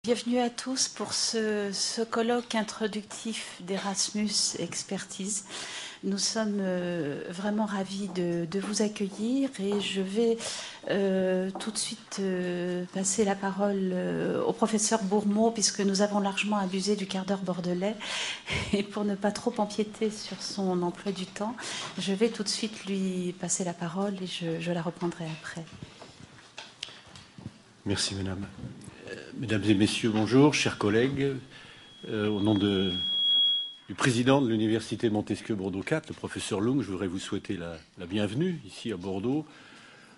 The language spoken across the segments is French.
Bienvenue à tous pour ce colloque introductif d'Erasmus Expertise. Nous sommes vraiment ravis de vous accueillir et je vais tout de suite passer la parole au professeur Bourmeau puisque nous avons largement abusé du quart d'heure bordelais et pour ne pas trop empiéter sur son emploi du temps, je vais tout de suite lui passer la parole et je la reprendrai après. Merci Madame. Mesdames et Messieurs, bonjour, chers collègues. Au nom du président de l'Université Montesquieu Bordeaux 4, le professeur Lung, je voudrais vous souhaiter la bienvenue ici à Bordeaux,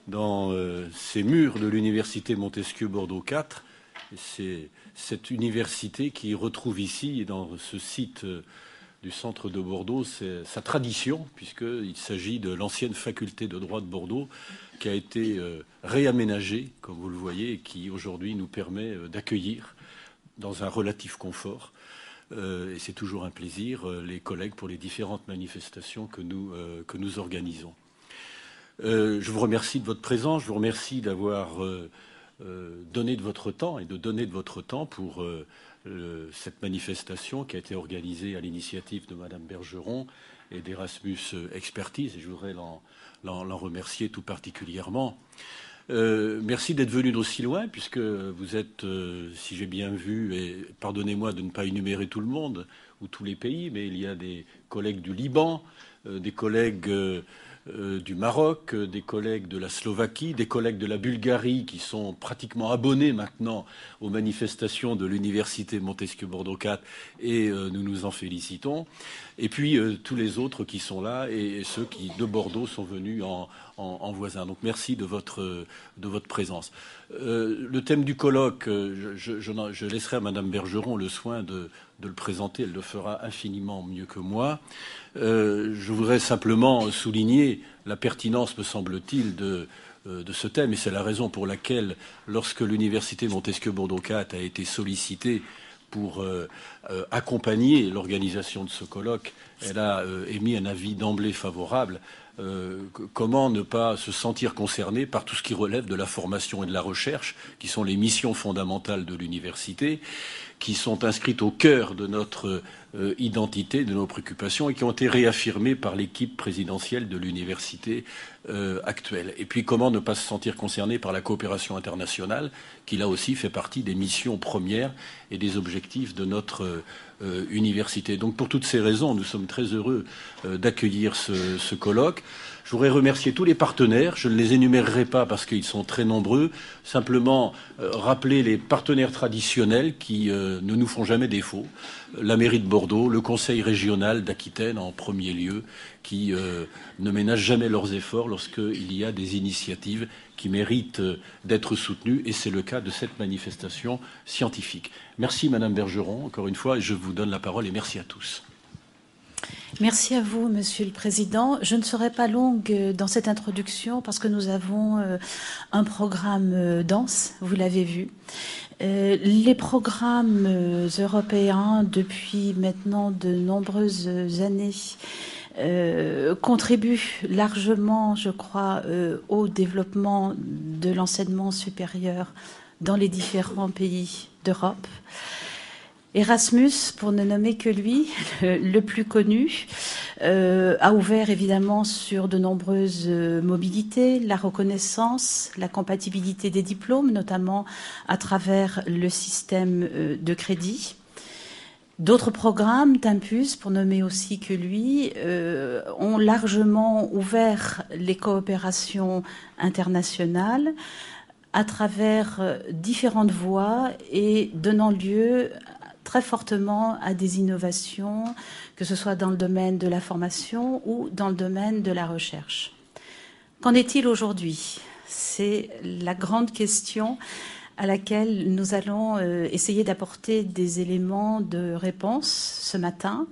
dans ces murs de l'Université Montesquieu Bordeaux 4. C'est cette université qui retrouve ici, dans ce site du centre de Bordeaux, sa tradition, puisqu'il s'agit de l'ancienne faculté de droit de Bordeaux, qui a été réaménagée, comme vous le voyez, et qui aujourd'hui nous permet d'accueillir dans un relatif confort. Et c'est toujours un plaisir, les collègues, pour les différentes manifestations que nous organisons. Je vous remercie de votre présence, je vous remercie d'avoir donné de votre temps et de donner de votre temps pour cette manifestation qui a été organisée à l'initiative de Madame Bergeron et d'Erasmus Expertise, et je voudrais l'en remercier tout particulièrement. Merci d'être venu d'aussi loin, puisque vous êtes, si j'ai bien vu, et pardonnez-moi de ne pas énumérer tout le monde ou tous les pays, mais il y a des collègues du Liban, des collègues du Maroc, des collègues de la Slovaquie, des collègues de la Bulgarie qui sont pratiquement abonnés maintenant aux manifestations de l'Université Montesquieu Bordeaux 4 et nous nous en félicitons. Et puis tous les autres qui sont là et ceux qui de Bordeaux sont venus en voisin. Donc merci de votre présence. Le thème du colloque, je laisserai à Madame Bergeron le soin de le présenter. Elle le fera infiniment mieux que moi. Je voudrais simplement souligner la pertinence, me semble-t-il, de ce thème, et c'est la raison pour laquelle, lorsque l'Université Montesquieu Bordeaux 4 a été sollicitée pour accompagner l'organisation de ce colloque, elle a émis un avis d'emblée favorable. Comment ne pas se sentir concerné par tout ce qui relève de la formation et de la recherche, qui sont les missions fondamentales de l'université, qui sont inscrites au cœur de notre identité, de nos préoccupations, et qui ont été réaffirmées par l'équipe présidentielle de l'université actuelle. Et puis comment ne pas se sentir concerné par la coopération internationale, qui là aussi fait partie des missions premières et des objectifs de notre université. Donc pour toutes ces raisons, nous sommes très heureux d'accueillir ce colloque. Je voudrais remercier tous les partenaires. Je ne les énumérerai pas parce qu'ils sont très nombreux. Simplement rappeler les partenaires traditionnels qui ne nous font jamais défaut. La mairie de Bordeaux, le conseil régional d'Aquitaine en premier lieu, qui ne ménagent jamais leurs efforts lorsqu'il y a des initiatives qui méritent d'être soutenues, et c'est le cas de cette manifestation scientifique. Merci Madame Bergeron, encore une fois, et je vous donne la parole et merci à tous. Merci à vous, Monsieur le Président. Je ne serai pas longue dans cette introduction parce que nous avons un programme dense, vous l'avez vu. Les programmes européens, depuis maintenant de nombreuses années, contribuent largement, je crois, au développement de l'enseignement supérieur dans les différents pays d'Europe. Erasmus, pour ne nommer que lui, le plus connu, a ouvert évidemment sur de nombreuses mobilités, la reconnaissance, la compatibilité des diplômes, notamment à travers le système de crédit. D'autres programmes, Tempus, pour nommer aussi que lui, ont largement ouvert les coopérations internationales à travers différentes voies et donnant lieu très fortement à des innovations, que ce soit dans le domaine de la formation ou dans le domaine de la recherche. Qu'en est-il aujourd'hui? C'est la grande question à laquelle nous allons essayer d'apporter des éléments de réponse ce matin.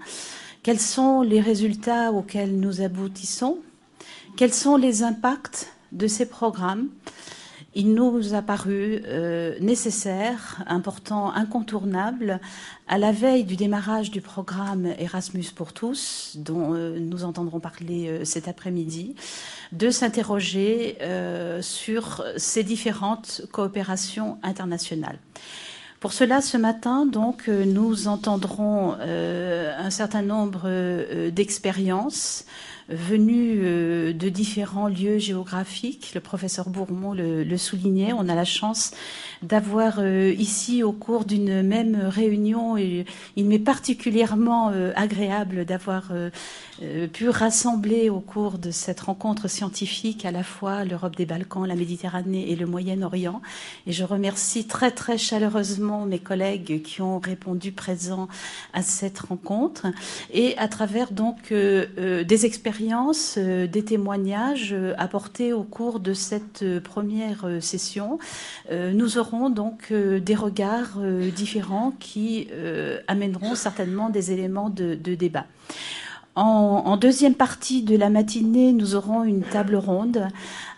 Quels sont les résultats auxquels nous aboutissons? Quels sont les impacts de ces programmes? Il nous a paru nécessaire, important, incontournable, à la veille du démarrage du programme Erasmus pour tous, dont nous entendrons parler cet après-midi, de s'interroger sur ces différentes coopérations internationales. Pour cela, ce matin, donc, nous entendrons un certain nombre d'expériences venues de différents lieux géographiques. Le professeur Bourmont le soulignait. On a la chance d'avoir ici, au cours d'une même réunion, et il m'est particulièrement agréable d'avoir pu rassembler au cours de cette rencontre scientifique à la fois l'Europe des Balkans, la Méditerranée et le Moyen-Orient. Et je remercie très très chaleureusement mes collègues qui ont répondu présents à cette rencontre. Et à travers donc des expériences, des témoignages apportés au cours de cette première session, nous aurons donc des regards différents qui amèneront certainement des éléments de débat. En deuxième partie de la matinée, nous aurons une table ronde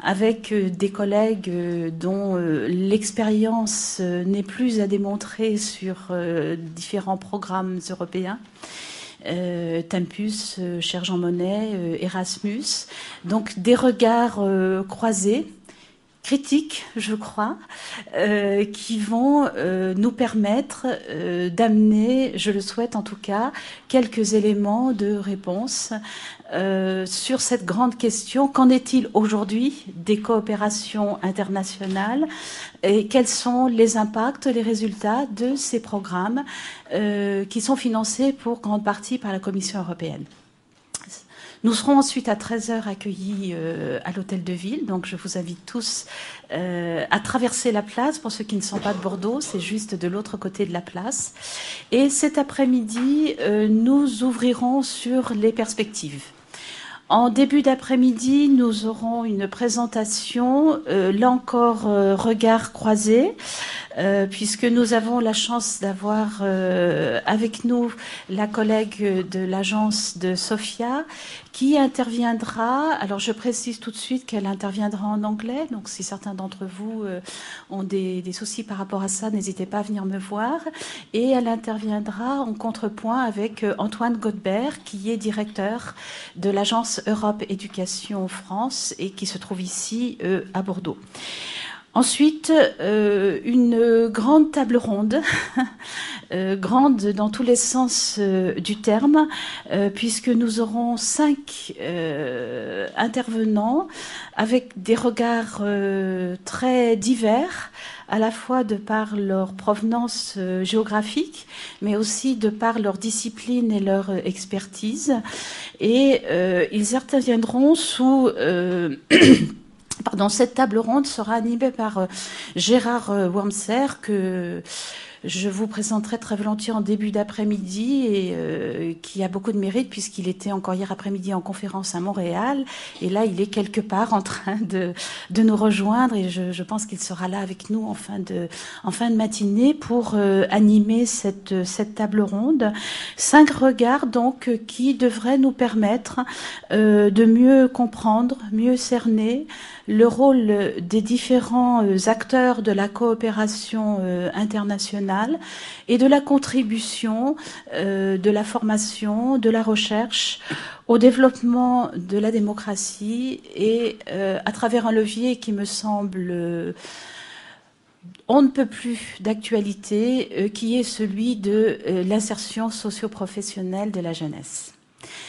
avec des collègues dont l'expérience n'est plus à démontrer sur différents programmes européens. Tempus, cher Jean Monnet, Erasmus. Donc des regards croisés, critiques, je crois, qui vont nous permettre d'amener, je le souhaite en tout cas, quelques éléments de réponse sur cette grande question. Qu'en est-il aujourd'hui des coopérations internationales et quels sont les impacts, les résultats de ces programmes qui sont financés pour grande partie par la Commission européenne? Nous serons ensuite à 13h accueillis à l'Hôtel de Ville. Donc je vous invite tous à traverser la place. Pour ceux qui ne sont pas de Bordeaux, c'est juste de l'autre côté de la place. Et cet après-midi, nous ouvrirons sur les perspectives. En début d'après-midi, nous aurons une présentation, là encore, regard croisé, puisque nous avons la chance d'avoir avec nous la collègue de l'agence de Sofia qui interviendra. Alors je précise tout de suite qu'elle interviendra en anglais, donc si certains d'entre vous ont des soucis par rapport à ça, n'hésitez pas à venir me voir. Et elle interviendra en contrepoint avec Antoine Godbert, qui est directeur de l'agence Europe Éducation France et qui se trouve ici à Bordeaux. Ensuite, une grande table ronde, grande dans tous les sens du terme, puisque nous aurons 5 intervenants avec des regards très divers, à la fois de par leur provenance géographique, mais aussi de par leur discipline et leur expertise. Et ils interviendront sous... Pardon, cette table ronde sera animée par Gérard Wormser, que je vous présenterai très volontiers en début d'après-midi et qui a beaucoup de mérite puisqu'il était encore hier après-midi en conférence à Montréal et là il est quelque part en train de nous rejoindre et je pense qu'il sera là avec nous en fin de matinée pour animer cette table ronde. 5 regards donc qui devraient nous permettre de mieux comprendre, mieux cerner le rôle des différents acteurs de la coopération internationale et de la contribution de la formation, de la recherche au développement de la démocratie et à travers un levier qui me semble on ne peut plus d'actualité, qui est celui de l'insertion socio-professionnelle de la jeunesse.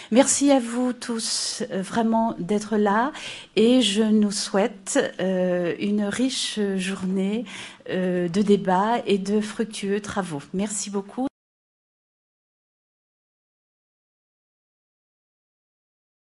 Merci à vous tous vraiment d'être là et je nous souhaite une riche journée de débat et de fructueux travaux. Merci beaucoup.